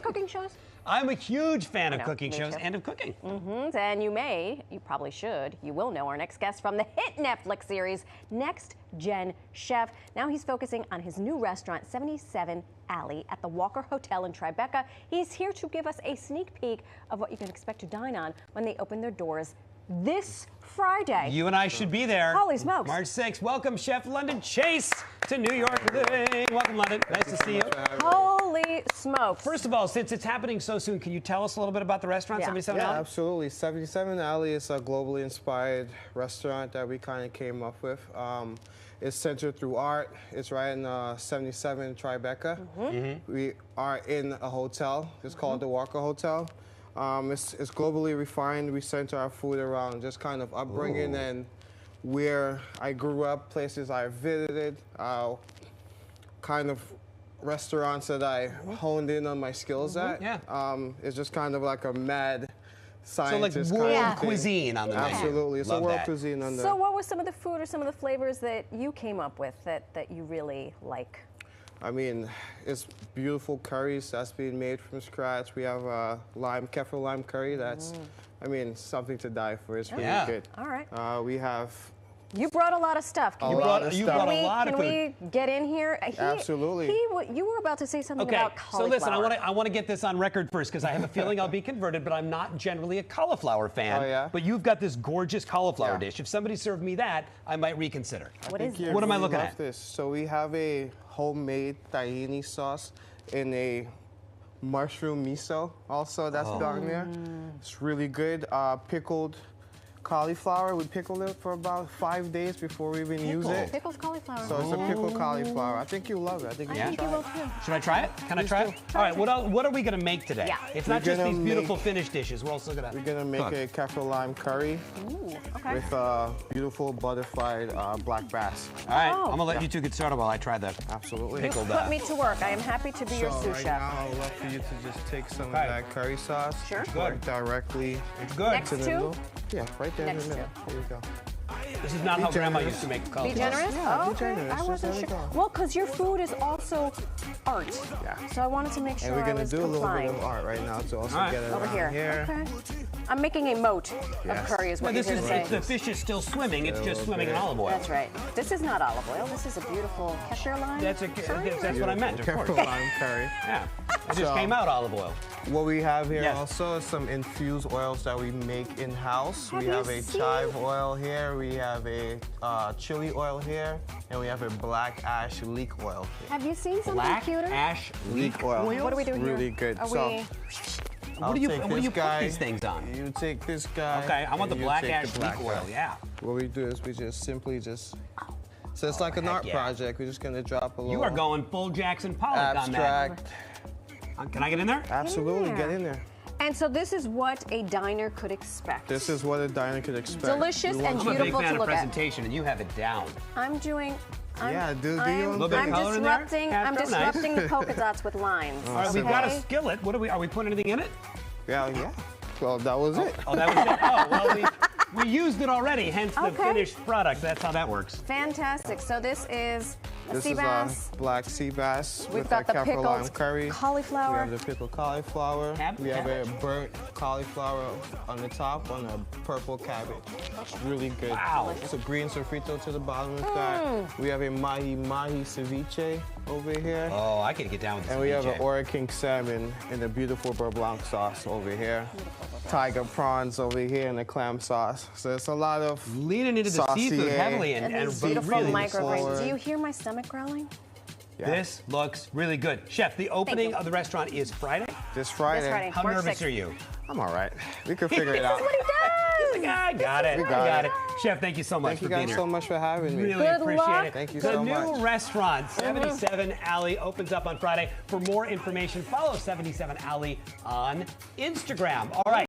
cooking shows? I'm a huge fan of cooking shows and of cooking. And you probably should, you will know our next guest from the hit Netflix series, Next Gen Chef. Now he's focusing on his new restaurant, 77 Alley at the Walker Hotel in Tribeca. He's here to give us a sneak peek of what you can expect to dine on when they open their doors this Friday. You and I should be there. Holy smokes. March 6th. Welcome, Chef London Chase to New York Living. Welcome, London. Nice to see you. Holy smokes. First of all, since it's happening so soon, can you tell us a little bit about the restaurant, 77 Alley? Yeah, absolutely. 77 Alley is a globally inspired restaurant that we kind of came up with. It's centered through art. It's right in 77 Tribeca. We are in a hotel. It's called the Walker Hotel. It's globally refined. We center our food around just kind of upbringing and where I grew up, places I visited, kind of restaurants that I honed in on my skills at. It's just kind of like a mad scientist so like world kind of cuisine on the menu. Absolutely. It's Love a world that. cuisine on the... So what was some of the food or some of the flavors that you came up with that you really like? I mean, it's beautiful curries that's being made from scratch. We have kefir lime curry that's, I mean, something to die for. It's really good. All right. We have... You brought a lot of stuff. Can You brought a lot of food. Can we get in here? Absolutely. You were about to say something Okay, about so cauliflower. listen, I want to get this on record first because I have a feeling I'll be converted, but I'm not generally a cauliflower fan. Oh, yeah? But you've got this gorgeous cauliflower dish. If somebody served me that, I might reconsider. What is You'd this? What am I really looking love at? This. So we have a homemade tahini sauce in a mushroom miso also that's down there. It's really good. Pickled cauliflower. We pickled it for about 5 days before we even use it. Pickled cauliflower. So it's a pickled cauliflower. I think you'll love it. I think you I should think you try will it. too. Should I try it? Can I try it? All right, what are we going to make today? Yeah. It's We're not just gonna these beautiful make- finished dishes. We're also going to... We're gonna make a kefir lime curry Ooh, okay. with beautiful butterfried black bass. All right, I'm going to let you two get started while I try that. Absolutely. Pickled Put me to work. I am happy to be your So sous right chef. now, I would love for you to just take some Okay. of that curry sauce. Sure. and pour it directly It's good. Next to the to? middle. Yeah, right there Next in the middle. to. There you go. This is not how Grandma generous. used to make Be cauliflower. generous? Yeah, Oh, be okay. generous. I Just wasn't let it sure. go. Well, because your food is also art. Yeah. So I wanted to make sure And we're I gonna was do a little complying. bit of art right now to also All right. get it Over around here. Okay. I'm making a moat Yes. of curry is what No, you're this here to is say. the fish is still swimming. It's just swimming in olive oil. That's right. This is not olive oil. This is a beautiful kefir lime. That's what I meant, of course. Kefir lime curry. Yeah, it just So- came out olive oil. What we have here Yes. also is some infused oils that we make in-house. We Have have you a seen- chive oil here, we have a chili oil here, and we have a black ash leek oil here. Have you seen something Black cuter? ash leek oil. What are we doing Really here? good. Are So, we... I'll What do you take put this guy, these things on? You take this guy. Okay, I want the and you black take ash the black leek oil. guy. Yeah. What we do is we just simply so it's like an heck art yeah. project. We're just gonna drop a little You are going full Jackson Pollock on that. abstract. Can I get in there? Absolutely, there. get in there. And so this is what a diner could expect. This is what a diner could expect. Delicious We and want I'm a big beautiful fan to of look at. presentation, and you have it down. I'm doing... Yeah, do your own Little bit of I'm color in there? disrupting. Yeah, I'm so nice. disrupting the polka dots with lines. All right, we've got a okay? skillet. Are we putting anything in it? Yeah. Well, that was it. Oh, that was it. Oh, well, we used it already, hence the Okay. finished product. That's how that works. Fantastic. So this is a This sea is bass. black sea bass We've with got a the kefir lime pickled curry. cauliflower. We have the pickled cauliflower. We have a Cabbage. burnt cauliflower on the top on a purple cabbage. It's really good. Wow. It's a green sofrito to the bottom of that. We have a mahi ceviche over here. Oh, I can get down with this. And we have an Ora King salmon in the beautiful beurre blanc sauce over here. Tiger prawns over here in the clam sauce. So it's a lot of leaning into the seafood saucier. heavily And and these but beautiful really micrograins. forward. Do you hear my stomach growling? Yeah. This looks really good. Chef, the opening you. of the restaurant is Friday. This Friday. This Friday. How March nervous 6th. are you? I'm all right. We can figure it out. What he does! He's like, I got it. We I got got it. it. Chef, thank you so much Thank you for being guys here. so much for having me. Really Good appreciate luck. it. Thank you the so new much. restaurant, 77 Alley, opens up on Friday. For more information, follow 77 Alley on Instagram. All right.